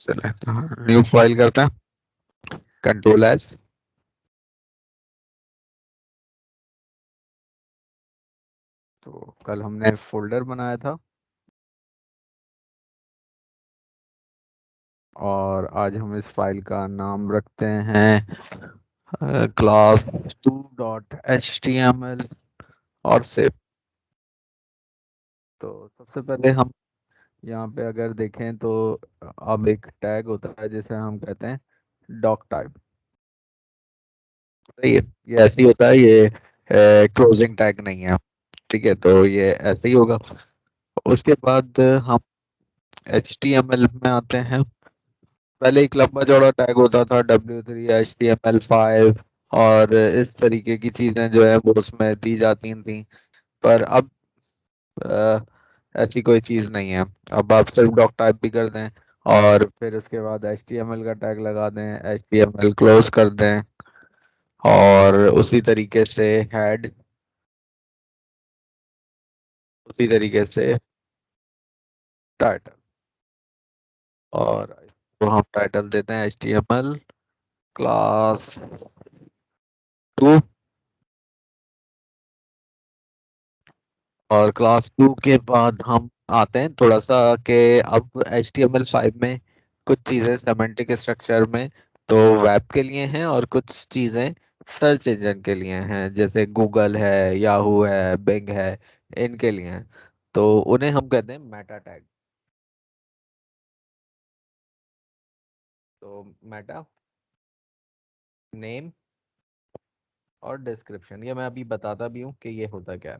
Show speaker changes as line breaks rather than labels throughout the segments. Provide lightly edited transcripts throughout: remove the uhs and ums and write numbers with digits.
Select, new file करते हैं, control H. तो कल हमने फोल्डर बनाया था और आज हम इस फाइल का नाम रखते हैं क्लास 2.html और सेव। तो सबसे पहले हम यहाँ पे अगर देखें तो अब एक टैग होता है जिसे हम कहते हैं डॉक टाइप। सही है, ये ऐसे ही होता है, ये क्लोजिंग टैग नहीं है। ठीक है, तो ये ऐसे ही होगा। उसके बाद हम HTML में आते हैं। पहले एक लंबा चौड़ा टैग होता था W3 HTML5 और इस तरीके की चीजें जो है वो उसमें दी जाती थी। पर अब अ, ऐसी कोई चीज नहीं है। अब आप सिर्फ डॉक टाइप भी कर दें और फिर उसके बाद HTML का टैग लगा दें, HTML क्लोज कर दें और उसी तरीके से हेड, उसी तरीके से टाइटल। और तो हम टाइटल देते हैं HTML क्लास 2। और क्लास 2 के बाद हम आते हैं थोड़ा सा कि अब HTML5 में कुछ चीज़ें सेमेंटिक स्ट्रक्चर में तो वेब के लिए हैं और कुछ चीज़ें सर्च इंजन के लिए हैं, जैसे गूगल है, याहू है, बिंग है, इनके लिए हैं। तो उन्हें हम कहते हैं मेटा टैग। तो मेटा, नेम और डिस्क्रिप्शन, ये मैं अभी बताता भी हूँ कि ये होता क्या है।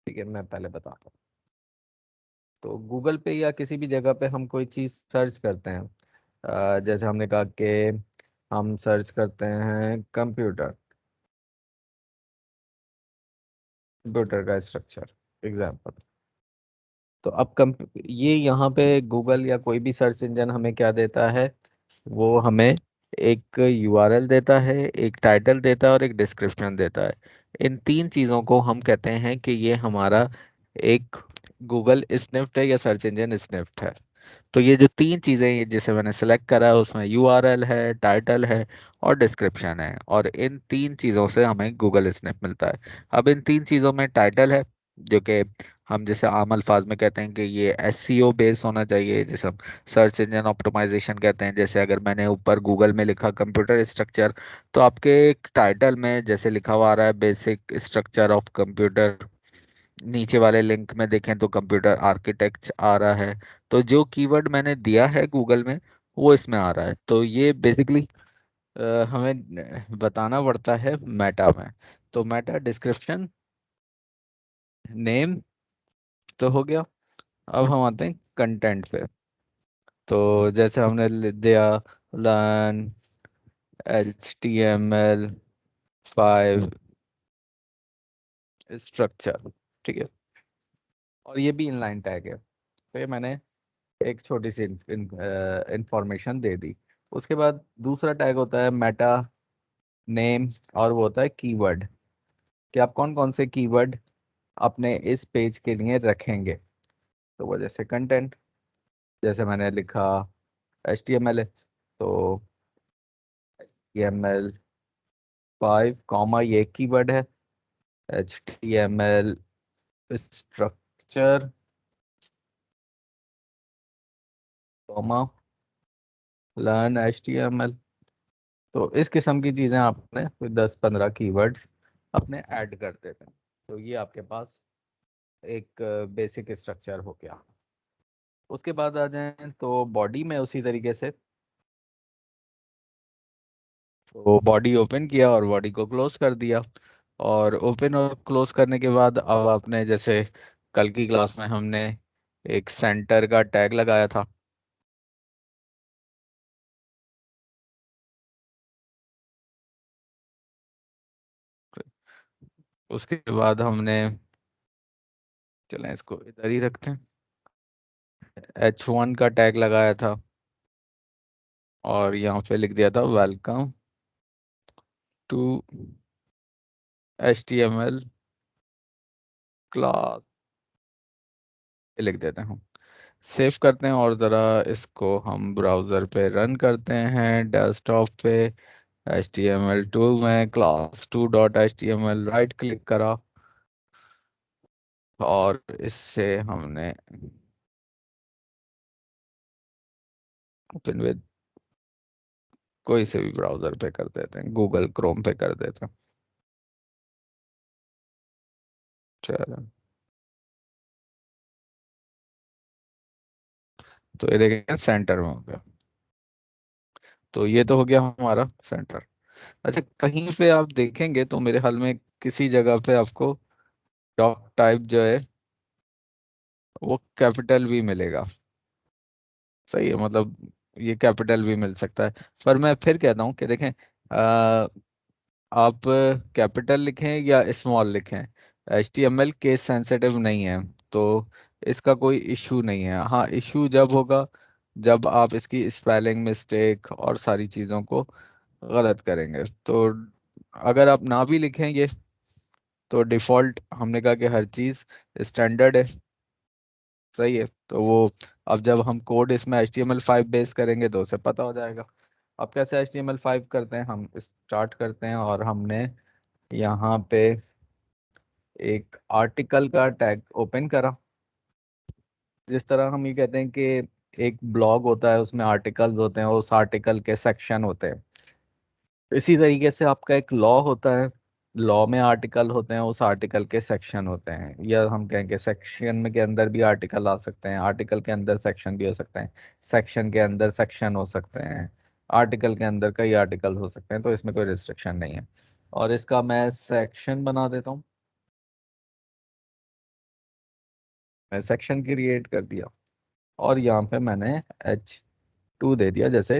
ठीक है, मैं पहले बताता हूँ। तो गूगल पे या किसी भी जगह पे हम कोई चीज़ सर्च करते हैं, जैसे हमने कहा कि हम सर्च करते हैं कंप्यूटर, कंप्यूटर का स्ट्रक्चर एग्जाम्पल। तो अब ये यहाँ पे गूगल या कोई भी सर्च इंजन हमें क्या देता है, वो हमें एक यूआरएल देता है, एक टाइटल देता है और एक डिस्क्रिप्शन देता है। इन तीन चीज़ों को हम कहते हैं कि ये हमारा एक गूगल स्निफ्ट है या सर्च इंजन स्निफ्ट है। तो ये जो तीन चीज़ें ये जिसे मैंने सेलेक्ट करा है उसमें यूआरएल है, टाइटल है और डिस्क्रिप्शन है, और इन तीन चीज़ों से हमें गूगल स्नैप मिलता है। अब इन तीन चीज़ों में टाइटल है जो कि हम जैसे आम अल्फाज में कहते हैं कि ये एसईओ बेस होना चाहिए, जिसे हम सर्च इंजन ऑप्टिमाइजेशन कहते हैं। जैसे अगर मैंने ऊपर गूगल में लिखा कंप्यूटर स्ट्रक्चर, तो आपके टाइटल में जैसे लिखा हुआ आ रहा है बेसिक स्ट्रक्चर ऑफ कंप्यूटर, नीचे वाले लिंक में देखें तो कंप्यूटर आर्किटेक्ट आ रहा है। तो जो कीवर्ड मैंने दिया है गूगल में वो इसमें आ रहा है। तो ये बेसिकली हमें बताना पड़ता है मेटा में। तो मेटा, डिस्क्रिप्शन, नेम तो हो गया। अब हम आते हैं कंटेंट पे। तो जैसे हमने लिख दिया लर्न HTML5 स्ट्रक्चर, ठीक है, और ये भी इनलाइन टैग है। तो ये मैंने एक छोटी सी इंफॉर्मेशन दे दी। उसके बाद दूसरा टैग होता है मेटा नेम, और वो होता है कीवर्ड, कि आप कौन कौन से कीवर्ड अपने इस पेज के लिए रखेंगे। तो वो जैसे कंटेंट, जैसे मैंने लिखा HTML है तो HTML5 कॉमा ये कीवर्ड है, HTML structure comma learn HTML। तो इस किस्म की चीज़ें आपने कोई 10-15 कीवर्ड्स अपने ऐड कर देते हैं। तो ये आपके पास एक बेसिक स्ट्रक्चर हो गया। उसके बाद आ जाएं तो बॉडी में उसी तरीके से। तो बॉडी ओपन किया और बॉडी को क्लोज कर दिया। और ओपन और क्लोज करने के बाद अब आपने जैसे कल की क्लास में हमने एक सेंटर का टैग लगाया था। उसके बाद हमने, चलें इसको इधर ही रखते हैं, H1 का टैग लगाया था और यहाँ पे लिख दिया था वेलकम टू HTML क्लास, लिख देते हैं। सेव करते हैं और ज़रा इसको हम ब्राउज़र पे रन करते हैं डेस्कटॉप पे। HTML2 में class2.html राइट क्लिक करा और इससे हमने ओपन विद कोई से भी ब्राउज़र पे कर देते हैं, गूगल क्रोम पे कर देते हैं। चलो, तो ये देखें सेंटर में हो गया। तो ये तो हो गया हमारा सेंटर। अच्छा, कहीं पे आप देखेंगे तो मेरे ख्याल में किसी जगह पे आपको डॉक टाइप जो है वो कैपिटल भी मिलेगा। सही है, मतलब ये कैपिटल भी मिल सकता है। पर मैं फिर कहता हूँ कि देखें, आप कैपिटल लिखें या स्मॉल लिखें, HTML केस सेंसिटिव नहीं है, तो इसका कोई इशू नहीं है। हाँ, इशू जब होगा जब आप इसकी स्पेलिंग मिस्टेक और सारी चीज़ों को गलत करेंगे। तो अगर आप ना भी लिखेंगे तो डिफ़ॉल्ट हमने कहा कि हर चीज़ स्टैंडर्ड है। सही है, तो वो अब जब हम कोड इसमें HTML5 बेस करेंगे तो उसे पता हो जाएगा। अब कैसे HTML5 करते हैं, हम स्टार्ट करते हैं और हमने यहाँ पे एक आर्टिकल का टैग ओपन करा। जिस तरह हम ये कहते हैं कि एक ब्लॉग होता है उसमें आर्टिकल्स होते हैं और उस आर्टिकल के सेक्शन होते हैं, इसी तरीके से आपका एक लॉ होता है, लॉ में आर्टिकल होते हैं, उस आर्टिकल के सेक्शन होते हैं। या हम कहेंगे सेक्शन में के अंदर भी आर्टिकल आ सकते हैं, आर्टिकल के अंदर सेक्शन भी हो सकते हैं, सेक्शन के अंदर सेक्शन हो सकते हैं, आर्टिकल के अंदर कई आर्टिकल हो सकते हैं। तो इसमें कोई रिस्ट्रिक्शन नहीं है। और इसका मैं सेक्शन बना देता हूँ। मैं सेक्शन क्रिएट कर दिया और यहाँ पे मैंने H2 दे दिया, जैसे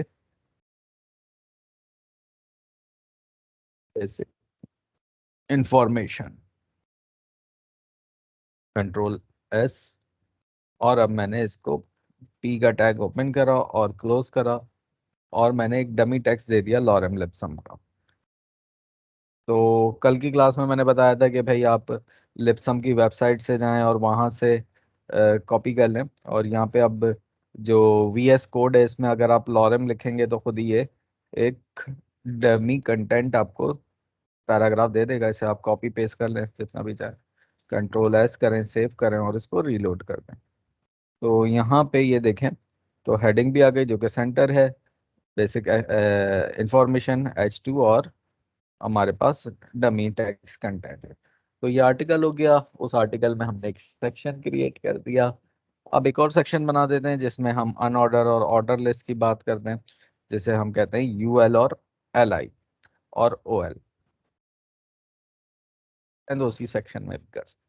बेसिक इंफॉर्मेशन, Ctrl+S। और अब मैंने इसको P का टैग ओपन करा और क्लोज करा और मैंने एक डमी टेक्स्ट दे दिया लॉरेम लिप्सम का। तो कल की क्लास में मैंने बताया था कि भाई आप लिप्सम की वेबसाइट से जाएं और वहां से कॉपी कर लें। और यहाँ पे अब जो VS कोड है इसमें अगर आप लॉरेम लिखेंगे तो खुद ही ये एक डमी कंटेंट आपको पैराग्राफ दे देगा। इसे आप कॉपी पेस्ट कर लें जितना भी चाहे, Ctrl+S करें, सेव करें और इसको रीलोड कर दें। तो यहाँ पे ये देखें, तो हेडिंग भी आ गई जो कि सेंटर है, बेसिक इंफॉर्मेशन H2, और हमारे पास डमी टेक्स्ट कंटेंट है। तो ये आर्टिकल हो गया, उस आर्टिकल में हमने एक सेक्शन क्रिएट कर दिया। अब एक और सेक्शन बना देते हैं जिसमें हम अनऑर्डर और ऑर्डर लिस्ट की बात करते हैं, जिसे हम कहते हैं UL और LI और OL, एंड उसी सेक्शन में भी कर सकते हैं।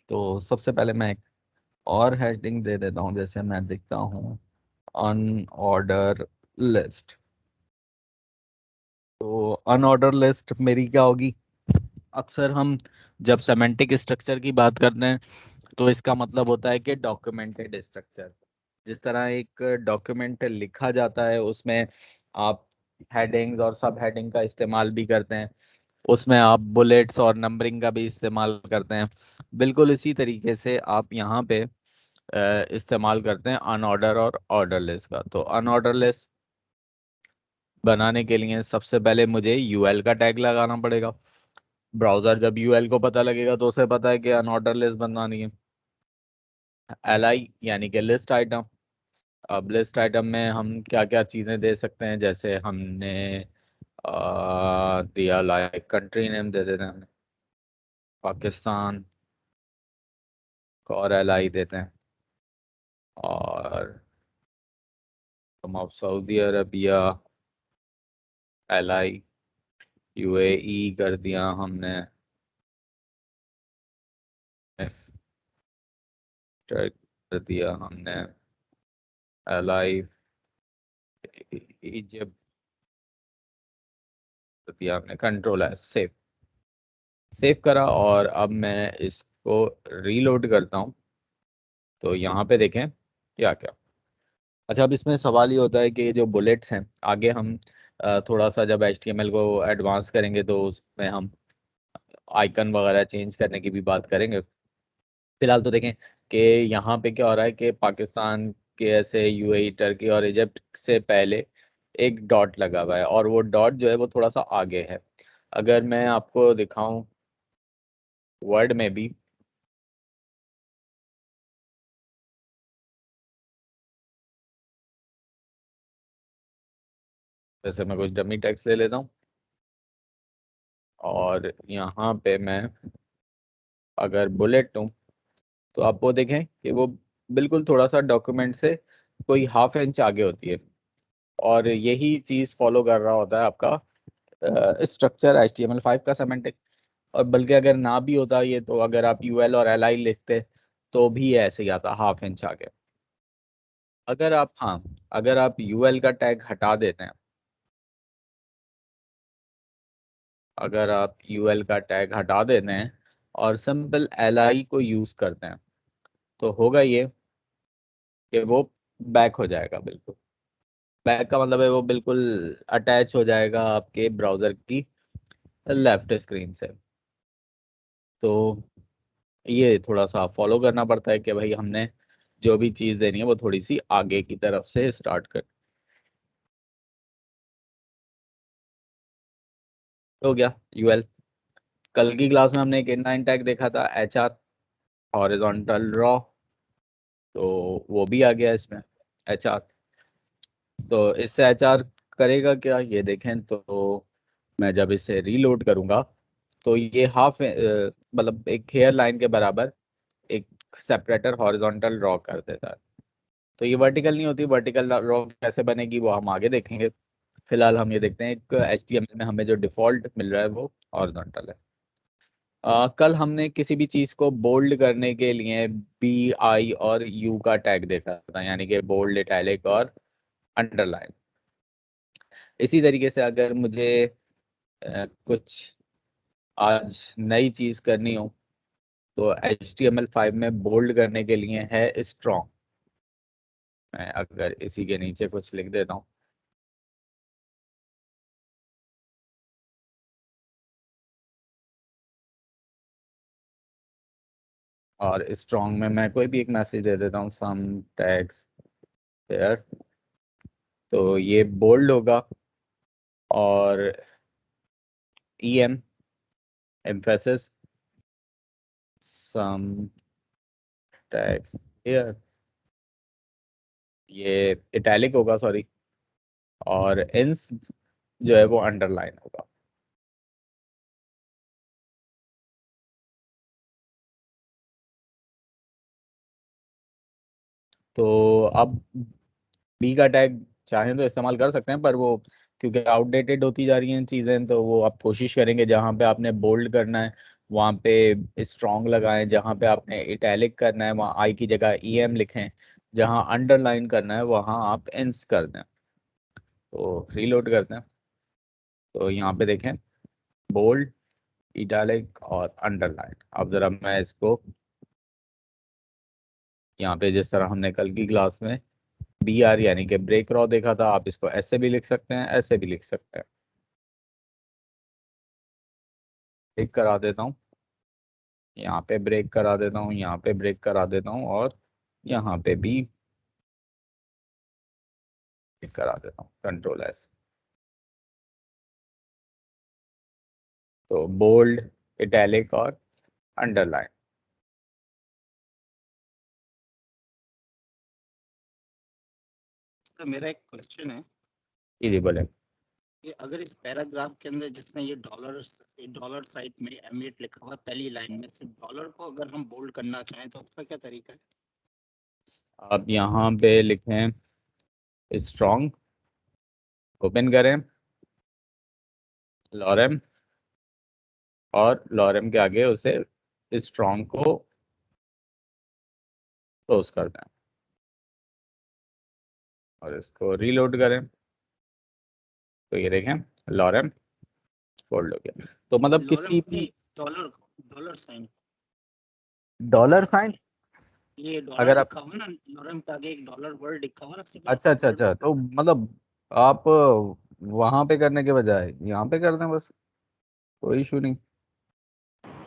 तो सबसे पहले मैं एक और हेडिंग दे देता हूँ, जैसे मैं देखता हूँ अनऑर्डर लिस्ट। तो अनऑर्डर लिस्ट मेरी क्या होगी, अक्सर हम जब सेमेंटिक स्ट्रक्चर की बात करते हैं तो इसका मतलब होता है कि डॉक्यूमेंटेड स्ट्रक्चर। जिस तरह एक डॉक्यूमेंट लिखा जाता है उसमें आप हेडिंग्स और सब हेडिंग का इस्तेमाल भी करते हैं, उसमें आप बुलेट्स और नंबरिंग का भी इस्तेमाल करते हैं, बिल्कुल इसी तरीके से आप यहाँ पे इस्तेमाल करते हैं अनऑर्डर और ऑर्डर लिस्ट का। तो अनऑर्डर लिस्ट बनाने के लिए सबसे पहले मुझे UL का टैग लगाना पड़ेगा। ब्राउजर जब UL को पता लगेगा तो उसे पता है कि अनऑर्डर लिस्ट बनानी है। LI यानी कि लिस्ट आइटम। अब लिस्ट आइटम में हम क्या क्या चीज़ें दे सकते हैं, जैसे हमने दिया लाइक कंट्री नेम दे देते हैं हमने पाकिस्तान, और LI देते हैं, और हम अब सऊदी अरबिया LI, UAE कर दिया हमने, कर दिया हमने LI, इजिप्ट कर दिया हमने। Ctrl+S, save. सेव करा और अब मैं इसको रीलोड करता हूँ। तो यहाँ पे देखें क्या क्या। अच्छा, अब इसमें सवाल ये होता है कि ये जो बुलेट्स हैं आगे हम थोड़ा सा जब HTML को एडवांस करेंगे तो उसमें हम आइकन वगैरह चेंज करने की भी बात करेंगे। फिलहाल तो देखें कि यहाँ पे क्या हो रहा है कि पाकिस्तान के ऐसे यूएई, टर्की और इजिप्ट से पहले एक डॉट लगा हुआ है, और वो डॉट जो है वो थोड़ा सा आगे है। अगर मैं आपको दिखाऊं वर्ड में भी, जैसे मैं कुछ डमी टेक्स्ट ले लेता हूँ, और यहाँ पे मैं अगर बुलेट दूं, तो आप वो देखें कि वो बिल्कुल थोड़ा सा डॉक्यूमेंट से कोई हाफ इंच आगे होती है। और यही चीज फॉलो कर रहा होता है आपका स्ट्रक्चर HTML5 का सेमेंटिक। और बल्कि अगर ना भी होता ये, तो अगर आप यूएल और एल आई लिखते तो भी ऐसे ही आता, हाफ इंच आगे। अगर आप, हाँ, अगर आप यूएल का टैग हटा देते हैं, अगर आप यूएल का टैग हटा देते हैं और सिंपल एल आई को यूज करते हैं, तो होगा ये कि वो बैक हो जाएगा बिल्कुल। बैक का मतलब है वो बिल्कुल अटैच हो जाएगा आपके ब्राउजर की लेफ्ट स्क्रीन से। तो ये थोड़ा सा फॉलो करना पड़ता है कि भाई हमने जो भी चीज़ देनी है वो थोड़ी सी आगे की तरफ से स्टार्ट कर। हो गया यूएल। कल की क्लास में हमने एक इनलाइन टैग देखा था, HR, हॉरिजॉन्टल रॉ, तो वो भी आ गया इसमें, HR। तो इससे HR करेगा क्या ये देखें तो, मैं जब इसे रीलोड करूंगा तो ये हाफ मतलब एक हेयर लाइन के बराबर एक सेपरेटर हॉरिजॉन्टल ड्रॉ कर देता है। तो ये वर्टिकल नहीं होती, वर्टिकल ड्रॉ कैसे बनेगी वो हम आगे देखेंगे। फिलहाल हम ये देखते हैं एक HTML में हमें जो डिफॉल्ट मिल रहा है वो हॉरिजॉन्टल है। कल हमने किसी भी चीज को बोल्ड करने के लिए BI और U का टैग देखा था, यानी कि बोल्ड, इटैलिक और अंडरलाइन। इसी तरीके से अगर मुझे कुछ आज नई चीज करनी हो, तो HTML5 में बोल्ड करने के लिए है स्ट्रॉन्ग। मैं अगर इसी के नीचे कुछ लिख देता हूँ, और स्ट्रॉन्ग में मैं कोई भी एक मैसेज दे देता हूँ, सम टैग्स हेयर, तो ये बोल्ड होगा। और EM, एम्फेसिस, सम टैग्स हेयर, ये इटैलिक होगा, सॉरी। और इंस जो है वो अंडरलाइन होगा। तो अब बी का टैग चाहें तो इस्तेमाल कर सकते हैं, पर वो क्योंकि आउटडेटेड होती जा रही हैं चीज़ें, तो वो आप कोशिश करेंगे जहाँ पे आपने बोल्ड करना है वहाँ पे स्ट्रॉन्ग लगाएं, जहाँ पे आपने इटैलिक करना है वहाँ आई की जगह EM लिखें, जहाँ अंडरलाइन करना है वहाँ आप इंस कर दें। तो रीलोड करते हैं, तो यहाँ पे देखें बोल्ड, इटैलिक और अंडरलाइन। अब जरा मैं इसको यहाँ पे जिस तरह हमने कल की क्लास में BR यानी कि ब्रेक रॉ देखा था, आप इसको ऐसे भी लिख सकते हैं, ऐसे भी लिख सकते हैं। ब्रेक करा देता हूँ, यहाँ पे ब्रेक करा देता हूँ, यहाँ पे ब्रेक करा देता हूँ, और यहाँ पे भी ब्रेक करा देता हूँ, Ctrl+S। तो बोल्ड, इटैलिक और अंडरलाइन।
तो मेरा एक क्वेश्चन है
जी बोले।
कि अगर इस पैराग्राफ के अंदर जिसमें ये डॉलर साइड में M8 लिखा हुआ है, पहली लाइन में सिर्फ डॉलर को अगर हम बोल्ड करना चाहें तो उसका क्या तरीका है?
आप यहाँ पे लिखें स्ट्रॉन्ग, ओपन करें लॉरेम, और लॉरेम के आगे उसे स्ट्रॉन्ग को क्लोज कर दें, और इसको रीलोड करें, तो ये देखें लॉरेम फोल्ड हो गया। तो मतलब
लॉरेम
किसी
नहीं,
भी
डॉलर साइन।
डॉलर साइन,
ये डॉलर
अगर आप,
लिखा हुआ है ना, लॉरेम के आगे एक डॉलर वर्ड लिखा हुआ है ना, सिर्फ
अच्छा
इसको
अच्छा
बोल्ड।
अच्छा, तो मतलब आप वहां पे करने के बजाय यहाँ पे कर दें बस, कोई इशू नहीं।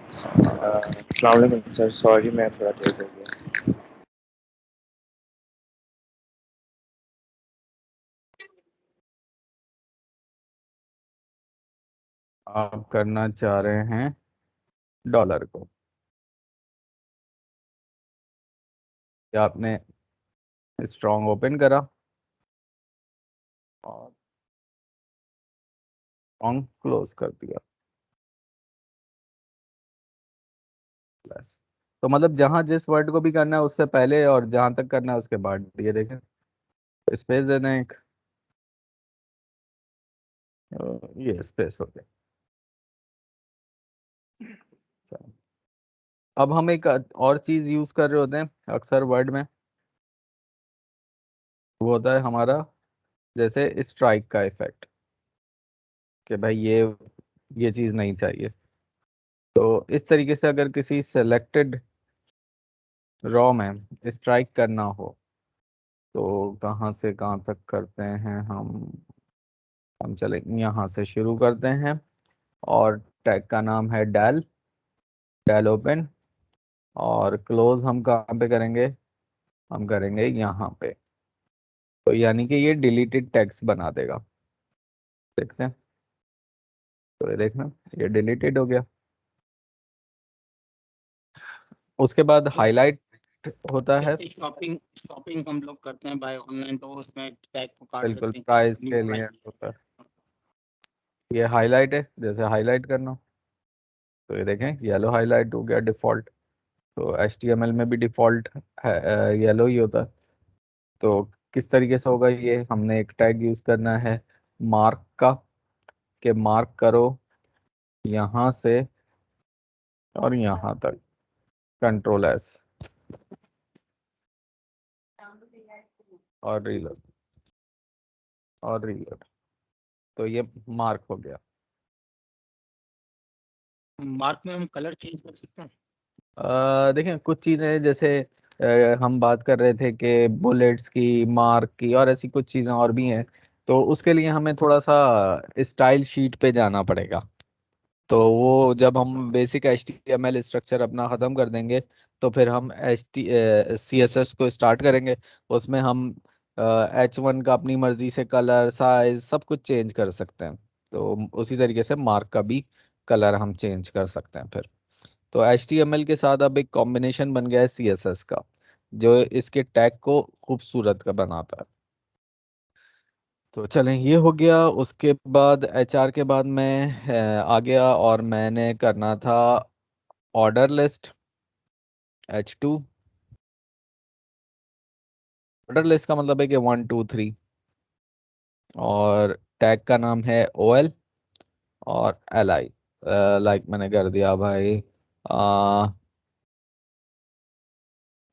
अस्सलाम वालेकुम सर, सॉरी मैं थोड़ा देर हो गया।
आप करना चाह रहे हैं डॉलर को, या आपने स्ट्रॉन्ग ओपन करा और स्ट्रॉन्ग क्लोज कर दिया बस। तो मतलब जहां जिस वर्ड को भी करना है उससे पहले और जहां तक करना है उसके बाद ये देखें, स्पेस दे दें एक, ये स्पेस हो गया। चलो। अब हम एक और चीज यूज कर रहे होते हैं अक्सर वर्ड में, वो होता है हमारा जैसे स्ट्राइक का इफेक्ट, कि भाई ये चीज नहीं चाहिए। तो इस तरीके से अगर किसी सेलेक्टेड रॉ में स्ट्राइक करना हो तो कहाँ से कहाँ तक करते हैं हम चले यहाँ से शुरू करते हैं, और टैग का नाम है डेल, डेल ओपन, और क्लोज हम कहाँ पे करेंगे, हम करेंगे यहाँ पे। तो यानी कि ये डिलीटेड टेक्स्ट बना देगा। देखते हैं, तो ये देखना, ये डिलीटेड हो गया। उसके बाद
जैसे
हाईलाइट होता है,
जैसे शॉपिंग शॉपिंग हम लोग करते हैं बाय ऑनलाइन, तो उसमें टैग को काट
बिल्कुल
देते हैं कि
प्राइस
न्यू
के लिए
प्राइस।
होता है। ये हाईलाइट है, जैसे हाईलाइट करना, तो ये देखें येलो हाईलाइट हो गया डिफॉल्ट। तो HTML में भी डिफॉल्ट है येलो ही होता है। तो किस तरीके से होगा ये, हमने एक टैग यूज करना है मार्क का, कि मार्क करो यहाँ से और यहाँ तक, कंट्रोल S और रीलोड, और रीलोड। तो ये मार्क हो गया।
मार्क में हम कलर चेंज कर सकते हैं।
देखें कुछ चीज़ें जैसे हम बात कर रहे थे कि बुलेट्स की, मार्क की, और ऐसी कुछ चीज़ें और भी हैं। तो उसके लिए हमें थोड़ा सा स्टाइल शीट पे जाना पड़ेगा। तो वो जब हम बेसिक HTML स्ट्रक्चर अपना ख़त्म कर देंगे तो फिर हम CSS को स्टार्ट करेंगे। उसमें हम H1 का अपनी मर्जी से कलर, साइज, सब कुछ चेंज कर सकते हैं। तो उसी तरीके से मार्क का भी कलर हम चेंज कर सकते हैं फिर। तो HTML के साथ अब एक कॉम्बिनेशन बन गया है CSS का, जो इसके टैग को खूबसूरत का बनाता है। तो चलें, ये हो गया। उसके बाद HR के बाद मैं आ गया और मैंने करना था order list, H2। Order list का मतलब है कि 1 2 3, और टैग का नाम है OL और LI। लाइक मैंने कर दिया भाई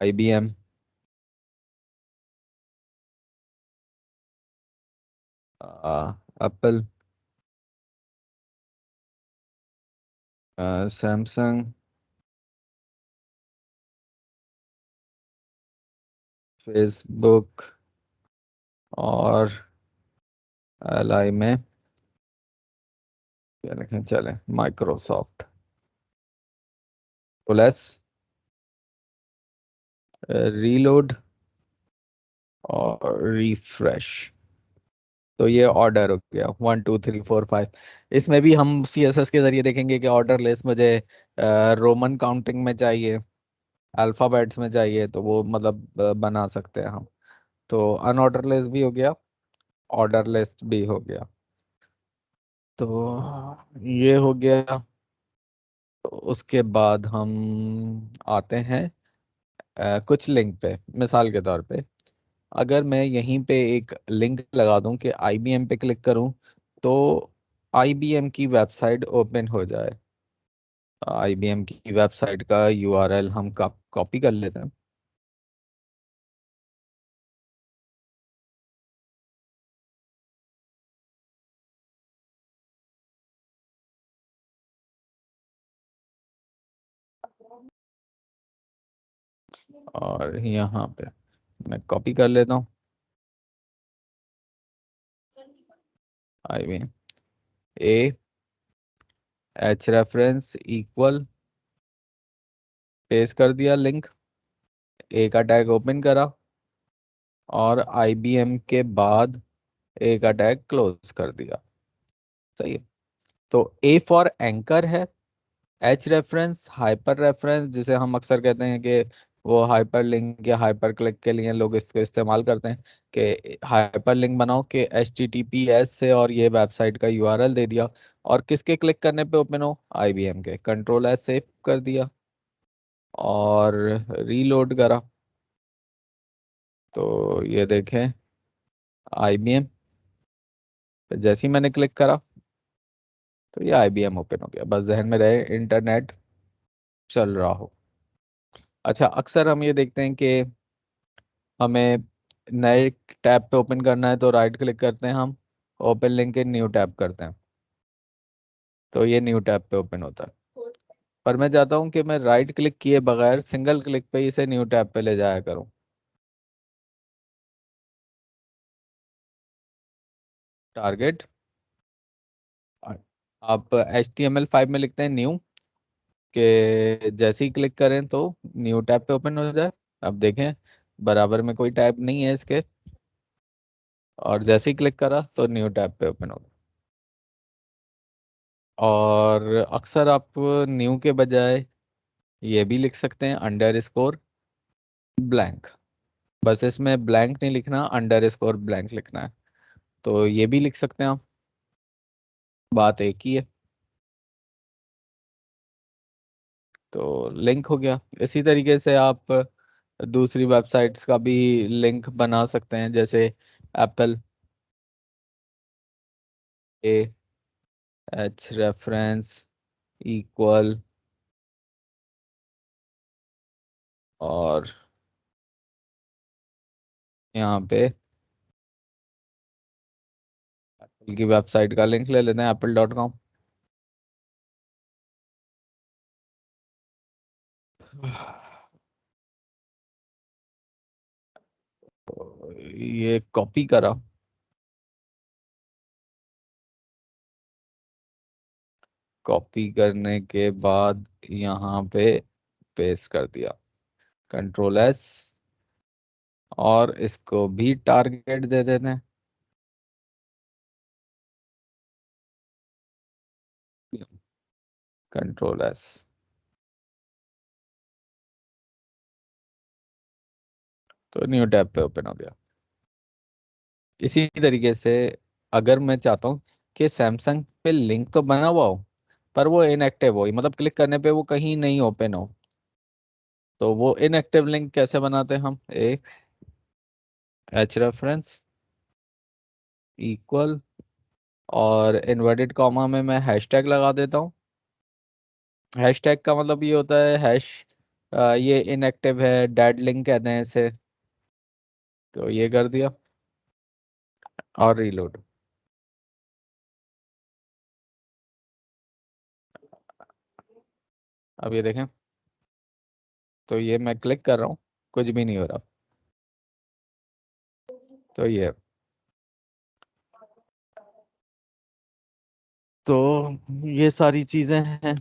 IBM, एप्पल, सैमसंग, फेसबुक, और LI में क्या लिखें, चलें माइक्रोसॉफ्ट, प्लस रीलोड और रिफ्रेश। तो ये ऑर्डर हो गया 1 2 3 4 5। इसमें भी हम CSS के जरिए देखेंगे कि ऑर्डर लिस्ट मुझे रोमन काउंटिंग में चाहिए, अल्फाबेट्स में चाहिए, तो वो मतलब बना सकते हैं हम। तो अनऑर्डर लिस्ट भी हो गया, ऑर्डर लिस्ट भी हो गया। तो ये हो गया। तो उसके बाद हम आते हैं कुछ लिंक पे। मिसाल के तौर पे अगर मैं यहीं पे एक लिंक लगा दूं कि IBM पे क्लिक करूं तो IBM की वेबसाइट ओपन हो जाए। IBM की वेबसाइट का URL हम कॉपी कर लेते हैं, और यहाँ पे मैं कॉपी कर लेता हूँ IBM, A H reference equal paste कर दिया लिंक, ए का टैग ओपन करा और IBM के बाद ए का टैग क्लोज कर दिया। सही है। तो ए फॉर एंकर है, एच रेफरेंस, हाइपर रेफरेंस जिसे हम अक्सर कहते हैं कि वो हाइपर लिंक या हाइपर क्लिक के लिए लोग इसको इस्तेमाल करते हैं कि हाइपर लिंक बनाओ कि HTTPS से और ये वेबसाइट का URL दे दिया और किसके क्लिक करने पे ओपन हो, IBM के। कंट्रोल एस सेव कर दिया और रीलोड करा तो ये देखें IBM, जैसे ही मैंने क्लिक करा तो ये IBM ओपन हो गया। बस जहन में रहे इंटरनेट चल रहा हो। अच्छा, अक्सर हम ये देखते हैं कि हमें नए टैब पे ओपन करना है तो राइट क्लिक करते हैं हम, open link in new tab करते हैं तो ये न्यू टैब पे ओपन होता है। पर मैं चाहता हूँ कि मैं राइट क्लिक किए बगैर सिंगल क्लिक पे ही इसे न्यू टैब पे ले जाया करूँ। टारगेट, आप HTML5 में लिखते हैं न्यू, कि जैसे ही क्लिक करें तो न्यू टैब पे ओपन हो जाए। अब देखें बराबर में कोई टैब नहीं है इसके, और जैसे ही क्लिक करा तो न्यू टैब पे ओपन हो गया। और अक्सर आप न्यू के बजाय ये भी लिख सकते हैं अंडरस्कोर ब्लैंक। बस इसमें ब्लैंक नहीं लिखना, अंडरस्कोर ब्लैंक लिखना है। तो ये भी लिख सकते हैं आप, बात एक ही है। तो लिंक हो गया। इसी तरीके से आप दूसरी वेबसाइट्स का भी लिंक बना सकते हैं, जैसे Apple, A H reference equal, और यहाँ पे एप्पल की वेबसाइट का लिंक ले लेते हैं, apple.com। ये कॉपी करा, कॉपी करने के बाद यहाँ पे पेस्ट कर दिया, कंट्रोल एस, और इसको भी टारगेट दे देते हैं। कंट्रोल एस, तो न्यू टैब पे ओपन हो गया। इसी तरीके से अगर मैं चाहता हूँ कि सैमसंग पे लिंक तो बना हुआ हो पर वो इनएक्टिव हो, मतलब क्लिक करने पे वो कहीं नहीं ओपन हो, तो वो इनएक्टिव लिंक कैसे बनाते हैं हम, एक एच रेफरेंस इक्वल, और इन्वर्टेड कॉमा में मैं हैशटैग लगा देता हूँ। हैशटैग का मतलब ये होता है हैश, ये इनएक्टिव है, डेड लिंक कहते हैं इसे। तो ये कर दिया और रीलोड। अब ये देखें, तो ये मैं क्लिक कर रहा हूँ, कुछ भी नहीं हो रहा। तो तो ये सारी चीजें हैं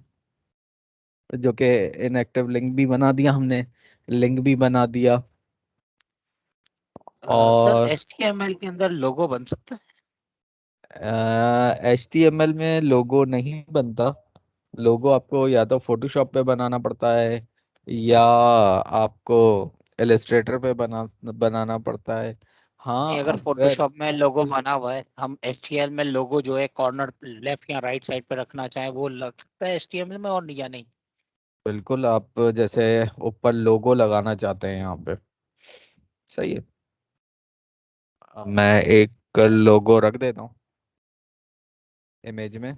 जो कि इनएक्टिव लिंक भी बना दिया हमने, लिंक भी बना दिया।
सर
और
HTML के अंदर लोगो बन सकता है?
HTML में लोगो नहीं बनता। लोगो आपको या तो फोटोशॉप पे बनाना पड़ता है या आपको इलस्ट्रेटर पे बनाना पड़ता है। हाँ,
नहीं, अगर
अगर
फोटोशॉप में लोगो बना हुआ है, हम HTML में लोगो जो है कॉर्नर लेफ्ट या राइट साइड पे रखना चाहें, वो लग सकता है HTML में और या नहीं?
बिल्कुल, आप जैसे ऊपर लोगो लगाना चाहते हैं यहाँ पे, सही है। अब मैं एक लोगो रख देता हूँ इमेज में।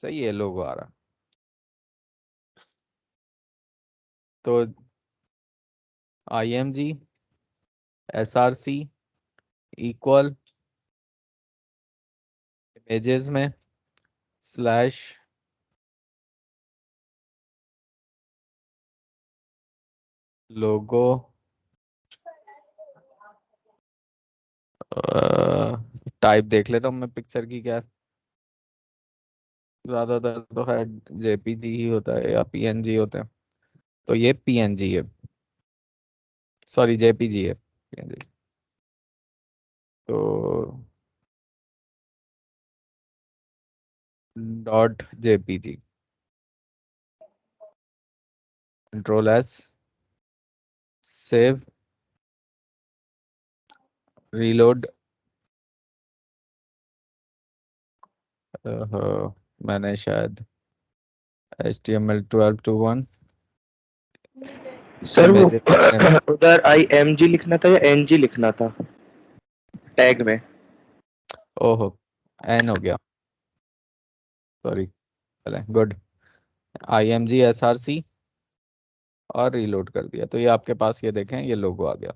सही है, लोगो आ रहा। तो IMG SRC इक्वल इमेजेस में स्लैश लोगो टाइप देख लेता हूँ मैं पिक्चर की क्या है। ज्यादातर तो है जेपीजी ही होता है या पीएनजी होता है। तो ये पीएनजी है, सॉरी जेपीजी है, पीएनजी। तो dot JPG, control S, save, reload. मैंने शायद HTML1221
सर वो
इमेज
उधर IMG लिखना था या NG लिखना था टैग में?
ओहो, एन हो गया, सॉरी। चले गुड, IMG SRC और रीलोड कर दिया, तो ये आपके पास, ये देखें ये लोगो आ गया।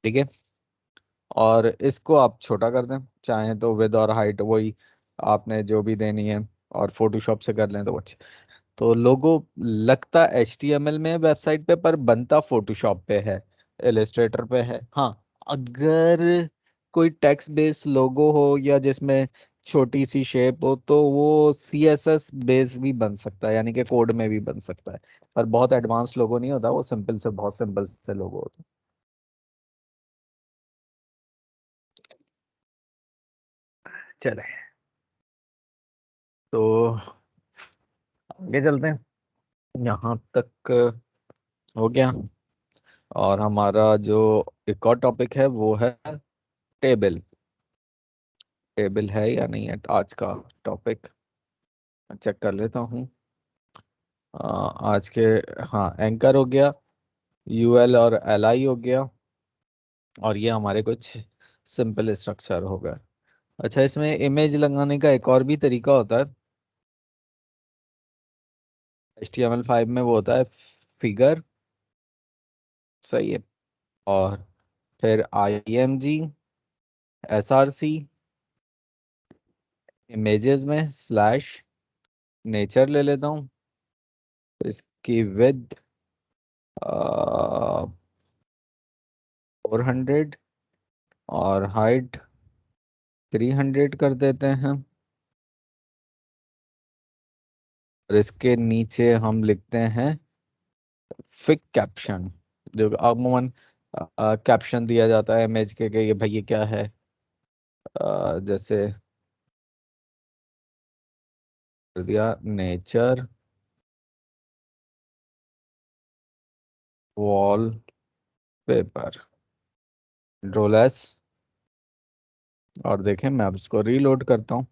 ठीक है, और इसको आप छोटा कर दें, चाहें तो विद और हाइट वही आपने जो भी देनी है, और फोटोशॉप से कर लें तो अच्छा। तो लोगो लगता HTML में वेबसाइट पे, पर बनता फोटोशॉप पे है, इलस्ट्रेटर पे है। हाँ, अगर कोई टेक्स्ट बेस्ड लोगो हो या जिसमें छोटी सी शेप हो तो वो CSS बेस भी बन सकता है, यानी कि कोड में भी बन सकता है। पर बहुत एडवांस लोगो नहीं होता, वो सिंपल से, बहुत सिंपल से लोगो होता है। चले, तो आगे चलते हैं। यहाँ तक हो गया। और हमारा जो एक और टॉपिक है वो है टेबल। टेबल है या नहीं है आज का टॉपिक, चेक कर लेता हूँ। आज के, हाँ, एंकर हो गया, UL और LI हो गया, और ये हमारे कुछ सिंपल स्ट्रक्चर हो गए। अच्छा, इसमें इमेज लगाने का एक और भी तरीका होता है। HTML5 में वो होता है फिगर, सही है। और फिर IMG SRC, इमेजेस में स्लैश नेचर ले लेता हूँ, इसकी विद 400 और हाइट 300 कर देते हैं। और इसके नीचे हम लिखते हैं फिक कैप्शन, जो अमूमन कैप्शन दिया जाता है इमेज के ये भाई ये क्या है। जैसे कर दिया nature wall paper, control S, और देखें मैं अब इसको रीलोड करता हूँ,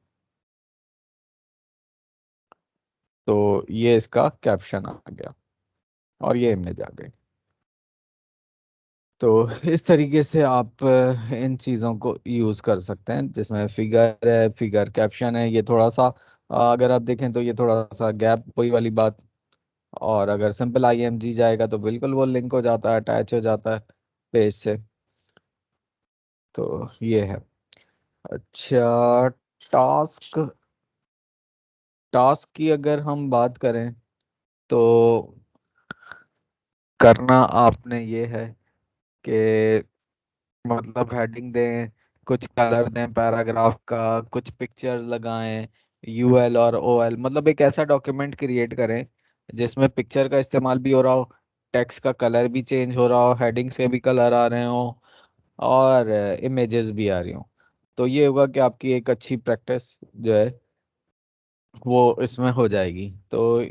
तो ये इसका कैप्शन आ गया और ये इमेज आ गई। तो इस तरीके से आप इन चीज़ों को यूज़ कर सकते हैं, जिसमें फिगर है, फिगर कैप्शन है। ये थोड़ा सा अगर आप देखें तो ये थोड़ा सा गैप, वही वाली बात। और अगर सिंपल IMG जाएगा तो बिल्कुल वो लिंक हो जाता है, अटैच हो जाता है पेज से। तो ये है। अच्छा, टास्क, टास्क की अगर हम बात करें तो करना आपने ये है कि मतलब हेडिंग दें, कुछ कलर दें पैराग्राफ का, कुछ पिक्चर्स लगाएं, UL और OL, मतलब एक ऐसा डॉक्यूमेंट क्रिएट करें जिसमें पिक्चर का इस्तेमाल भी हो रहा हो, टेक्स्ट का कलर भी चेंज हो रहा हो, हेडिंग से भी कलर आ रहे हो, और इमेजेस भी आ रही हो। तो ये होगा कि आपकी एक अच्छी प्रैक्टिस जो है वो इसमें हो जाएगी। तो